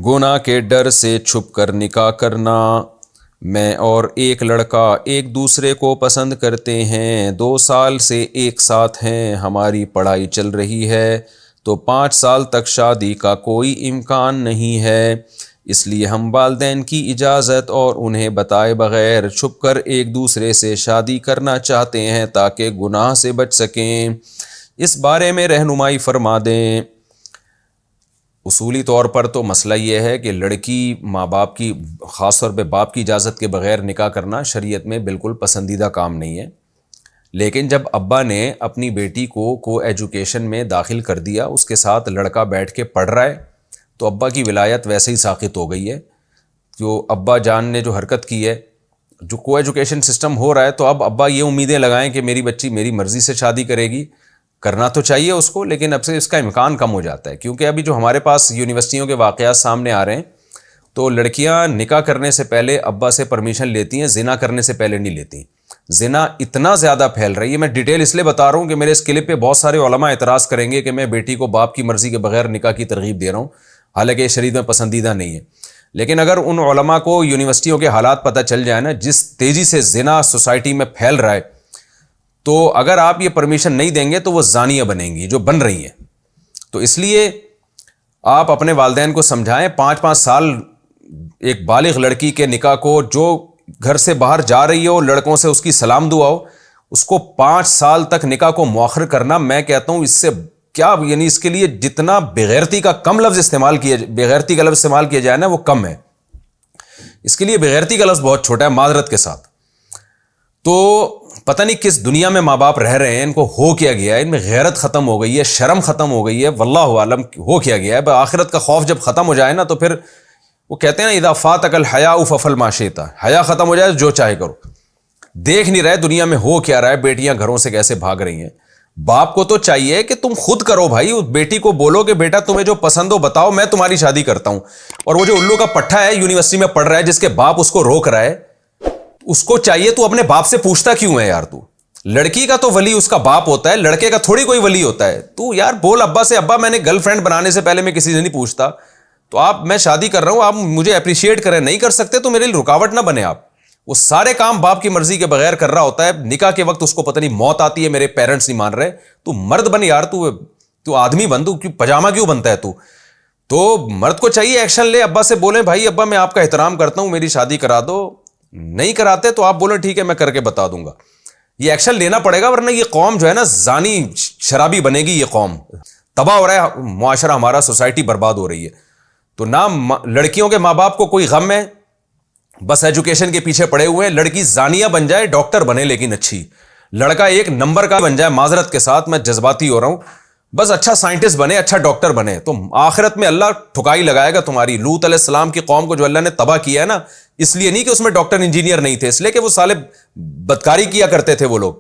گناہ کے ڈر سے چھپ کر نکاح کرنا۔ میں اور ایک لڑکا ایک دوسرے کو پسند کرتے ہیں، 2 سال سے ایک ساتھ ہیں، ہماری پڑھائی چل رہی ہے تو 5 سال تک شادی کا کوئی امکان نہیں ہے، اس لیے ہم والدین کی اجازت اور انہیں بتائے بغیر چھپ کر ایک دوسرے سے شادی کرنا چاہتے ہیں تاکہ گناہ سے بچ سکیں۔ اس بارے میں رہنمائی فرما دیں۔ اصولی طور پر تو مسئلہ یہ ہے کہ لڑکی ماں باپ کی، خاص طور پہ باپ کی اجازت کے بغیر نکاح کرنا شریعت میں بالکل پسندیدہ کام نہیں ہے، لیکن جب ابا نے اپنی بیٹی کو ایجوکیشن میں داخل کر دیا، اس کے ساتھ لڑکا بیٹھ کے پڑھ رہا ہے، تو ابا کی ولایت ویسے ہی ساقط ہو گئی ہے۔ جو ابا جان نے جو حرکت کی ہے، جو کو ایجوکیشن سسٹم ہو رہا ہے، تو اب ابا یہ امیدیں لگائیں کہ میری بچی میری مرضی سے شادی کرے گی، کرنا تو چاہیے اس کو، لیکن اب سے اس کا امکان کم ہو جاتا ہے، کیونکہ ابھی جو ہمارے پاس یونیورسٹیوں کے واقعات سامنے آ رہے ہیں، تو لڑکیاں نکاح کرنے سے پہلے ابا سے پرمیشن لیتی ہیں، زنا کرنے سے پہلے نہیں لیتی۔ زنا اتنا زیادہ پھیل رہی ہے، میں ڈیٹیل اس لیے بتا رہا ہوں کہ میرے اس کلپ پہ بہت سارے علماء اعتراض کریں گے کہ میں بیٹی کو باپ کی مرضی کے بغیر نکاح کی ترغیب دے رہا ہوں، حالانکہ یہ شریعت میں پسندیدہ نہیں ہے۔ لیکن اگر ان علماء کو یونیورسٹیوں کے حالات پتہ چل جائے نا، جس تیزی سے زنا سوسائٹی میں پھیل رہا ہے، تو اگر آپ یہ پرمیشن نہیں دیں گے تو وہ زانیہ بنیں گی جو بن رہی ہیں۔ تو اس لیے آپ اپنے والدین کو سمجھائیں، 5 سال ایک بالغ لڑکی کے نکاح کو، جو گھر سے باہر جا رہی ہو، لڑکوں سے اس کی سلام دعا ہو، اس کو 5 سال تک نکاح کو مؤخر کرنا، میں کہتا ہوں اس سے کیا، یعنی اس کے لیے جتنا بغیرتی کا کم لفظ استعمال کیا، بغیرتی کا لفظ استعمال کیا جائے نا، وہ کم ہے۔ اس کے لیے بغیرتی کا لفظ بہت چھوٹا ہے، معذرت کے ساتھ۔ تو پتہ نہیں کس دنیا میں ماں باپ رہ رہے ہیں، ان کو ہو کیا گیا ہے، ان میں غیرت ختم ہو گئی ہے، شرم ختم ہو گئی ہے، واللہ عالم ہو کیا گیا ہے۔ آخرت کا خوف جب ختم ہو جائے نا، تو پھر وہ کہتے ہیں نا، اذا فاتک الحیاء فافعل ما شئت، حیا ختم ہو جائے جو چاہے کرو۔ دیکھ نہیں رہے دنیا میں ہو کیا رہا ہے، بیٹیاں گھروں سے کیسے بھاگ رہی ہیں۔ باپ کو تو چاہیے کہ تم خود کرو بھائی، اس بیٹی کو بولو کہ بیٹا تمہیں جو پسند ہو بتاؤ، میں تمہاری شادی کرتا ہوں۔ اور وہ جو الو کا پٹھا ہے یونیورسٹی میں پڑھ رہا ہے، جس کے باپ اس کو روک رہا ہے، اس کو چاہیے تو اپنے باپ سے پوچھتا کیوں ہے یار؟ تو لڑکی کا تو ولی اس کا باپ ہوتا ہے، لڑکے کا تھوڑی کوئی ولی ہوتا ہے۔ تو یار بول ابا سے، ابا میں نے گرل فرینڈ بنانے سے پہلے میں کسی سے نہیں پوچھتا، تو آپ، میں شادی کر رہا ہوں، آپ مجھے اپریشیٹ کریں، نہیں کر سکتے تو میرے لیے رکاوٹ نہ بنے۔ آپ وہ سارے کام باپ کی مرضی کے بغیر کر رہا ہوتا ہے، نکاح کے وقت اس کو پتہ نہیں موت آتی ہے، میرے پیرنٹس نہیں مان رہے، تو مرد بن یار، تو آدمی بن، تو پجامہ کیوں بنتا ہے؟ تو مرد کو چاہیے ایکشن لے، ابا سے بولیں بھائی ابا میں آپ کا احترام کرتا ہوں، میری شادی کرا دو۔ نہیں کراتے تو آپ بولیں ٹھیک ہے میں کر کے بتا دوں گا۔ یہ ایکشن لینا پڑے گا، ورنہ یہ قوم جو ہے نا زانی شرابی بنے گی، یہ قوم تباہ ہو رہا ہے، معاشرہ ہمارا، سوسائٹی برباد ہو رہی ہے۔ تو نہ لڑکیوں کے ماں باپ کو کوئی غم ہے، بس ایجوکیشن کے پیچھے پڑے ہوئے ہیں، لڑکی زانیہ بن جائے، ڈاکٹر بنے لیکن اچھی، لڑکا ایک نمبر کا بن جائے، معذرت کے ساتھ میں جذباتی ہو رہا ہوں، بس اچھا سائنٹسٹ بنے، اچھا ڈاکٹر بنے، تو آخرت میں اللہ ٹھکائی لگائے گا تمہاری۔ لوط علیہ السلام کی قوم کو جو اللہ نے تباہ کیا ہے نا، اس لیے نہیں کہ اس میں ڈاکٹر انجینئر نہیں تھے، اس لیے کہ وہ سالے بدکاری کیا کرتے تھے وہ لوگ۔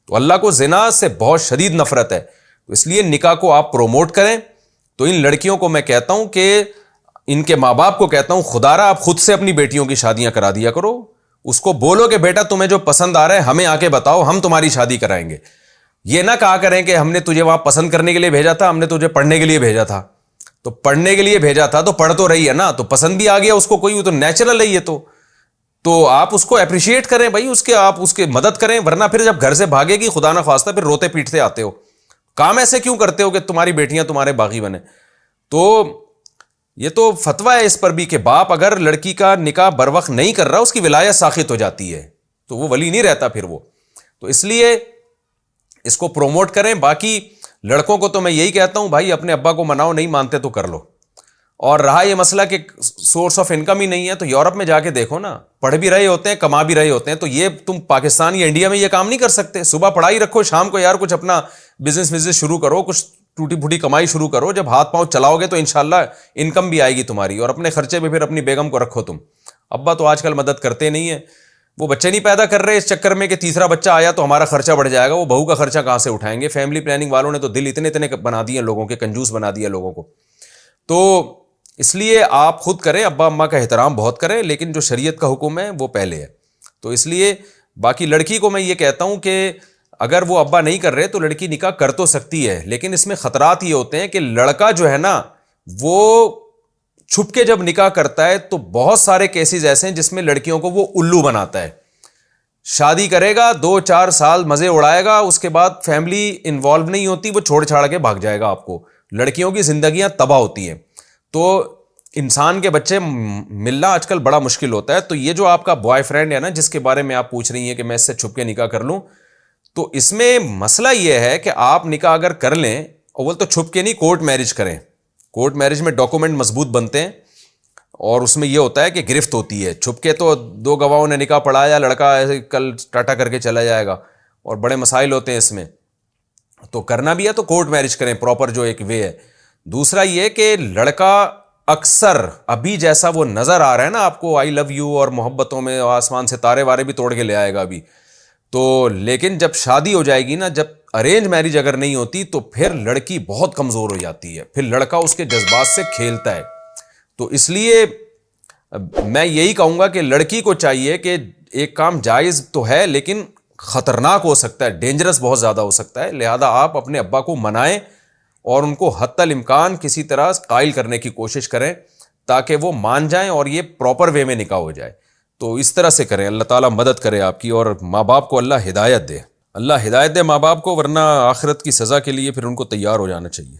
تو اللہ کو زنا سے بہت شدید نفرت ہے، تو اس لیے نکاح کو آپ پروموٹ کریں۔ تو ان لڑکیوں کو میں کہتا ہوں کہ ان کے ماں باپ کو کہتا ہوں، خدا را آپ خود سے اپنی بیٹیوں کی شادیاں کرا دیا کرو، اس کو بولو کہ بیٹا تمہیں جو پسند آ رہا ہے ہمیں آ کے بتاؤ، ہم تمہاری شادی کرائیں گے۔ یہ نہ کہا کریں کہ ہم نے تجھے وہاں پسند کرنے کے لیے بھیجا تھا، ہم نے تجھے پڑھنے کے لیے بھیجا تھا۔ تو پڑھنے کے لیے بھیجا تھا تو پڑھ تو رہی ہے نا، تو پسند بھی آ گیا اس کو، کوئی وہ تو نیچرل ہے یہ تو آپ اس کو اپریشیٹ کریں بھائی، آپ اس کے مدد کریں، ورنہ پھر جب گھر سے بھاگے گی خدا نہ خواستہ پھر روتے پیٹتے آتے ہو، کام ایسے کیوں کرتے ہو کہ تمہاری بیٹیاں تمہارے باغی بنے؟ تو یہ تو فتویٰ ہے اس پر بھی کہ باپ اگر لڑکی کا نکاح بر وقت نہیں کر رہا، اس کی ولایت ساقط ہو جاتی ہے، تو وہ ولی نہیں رہتا پھر وہ۔ تو اس لیے اس کو پروموٹ کریں۔ باقی لڑکوں کو تو میں یہی کہتا ہوں بھائی اپنے ابا کو مناؤ، نہیں مانتے تو کر لو۔ اور رہا یہ مسئلہ کہ سورس آف انکم ہی نہیں ہے، تو یورپ میں جا کے دیکھو نا، پڑھ بھی رہے ہوتے ہیں، کما بھی رہے ہوتے ہیں، تو یہ تم پاکستان یا انڈیا میں یہ کام نہیں کر سکتے۔ صبح پڑھائی رکھو، شام کو یار کچھ اپنا بزنس شروع کرو، کچھ ٹوٹی پھوٹی کمائی شروع کرو، جب ہاتھ پاؤں چلاؤ گے تو انشاءاللہ انکم بھی آئے گی تمہاری، اور اپنے خرچے میں پھر اپنی بیگم کو رکھو تم۔ ابا تو آج کل مدد کرتے نہیں ہیں، وہ بچے نہیں پیدا کر رہے اس چکر میں کہ تیسرا بچہ آیا تو ہمارا خرچہ بڑھ جائے گا، وہ بہو کا خرچہ کہاں سے اٹھائیں گے؟ فیملی پلاننگ والوں نے تو دل اتنے بنا دیے لوگوں کے، کنجوس بنا دیا لوگوں کو۔ تو اس لیے آپ خود کریں، ابا اماں کا احترام بہت کریں، لیکن جو شریعت کا حکم ہے وہ پہلے ہے۔ تو اس لیے باقی لڑکی کو میں یہ کہتا ہوں کہ اگر وہ ابا نہیں کر رہے تو لڑکی نکاح کر تو سکتی ہے، لیکن اس میں خطرات یہ ہوتے ہیں کہ لڑکا جو ہے نا وہ چھپ کے جب نکاح کرتا ہے تو بہت سارے کیسز ایسے ہیں جس میں لڑکیوں کو وہ الو بناتا ہے. شادی کرے گا 2-4 سال مزے اڑائے گا, اس کے بعد فیملی انوالو نہیں ہوتی, وہ چھوڑ چھاڑ کے بھاگ جائے گا آپ کو. لڑکیوں کی زندگیاں تباہ ہوتی ہیں. تو انسان کے بچے ملنا آج کل بڑا مشکل ہوتا ہے. تو یہ جو آپ کا بوائے فرینڈ ہے نا, جس کے بارے میں آپ پوچھ رہی ہیں کہ میں اس سے چھپ کے نکاح کر لوں, تو اس میں مسئلہ یہ ہے کہ آپ نکاح اگر کر لیں, اول تو چھپ کے نہیں, کورٹ میرج کریں. کورٹ میرج میں ڈاکومنٹ مضبوط بنتے ہیں, اور اس میں یہ ہوتا ہے کہ گرفت ہوتی ہے. چھپ کے تو 2 گواہوں نے نکاح پڑھایا, لڑکا ایسے کل ٹاٹا کر کے چلا جائے گا, اور بڑے مسائل ہوتے ہیں اس میں. تو کرنا بھی ہے تو کورٹ میرج کریں, پراپر جو ایک وے ہے. دوسرا یہ کہ لڑکا اکثر ابھی جیسا وہ نظر آ رہا ہے نا آپ کو, آئی لو یو اور محبتوں میں آسمان سے تارے وارے بھی توڑ کے لے آئے گا ابھی تو, لیکن جب شادی ہو جائے گی نا, جب ارینج میرج اگر نہیں ہوتی تو پھر لڑکی بہت کمزور ہو جاتی ہے, پھر لڑکا اس کے جذبات سے کھیلتا ہے. تو اس لیے میں یہی کہوں گا کہ لڑکی کو چاہیے کہ ایک کام جائز تو ہے لیکن خطرناک ہو سکتا ہے, ڈینجرس بہت زیادہ ہو سکتا ہے, لہذا آپ اپنے ابا کو منائیں اور ان کو حتی الامکان کسی طرح قائل کرنے کی کوشش کریں تاکہ وہ مان جائیں اور یہ پراپر وے میں نکاح ہو جائے. تو اس طرح سے کریں, اللہ تعالیٰ مدد کرے آپ کی, اور ماں باپ کو اللہ ہدایت دے. اللہ ہدایت دے ماں باپ کو, ورنہ آخرت کی سزا کے لیے پھر ان کو تیار ہو جانا چاہیے.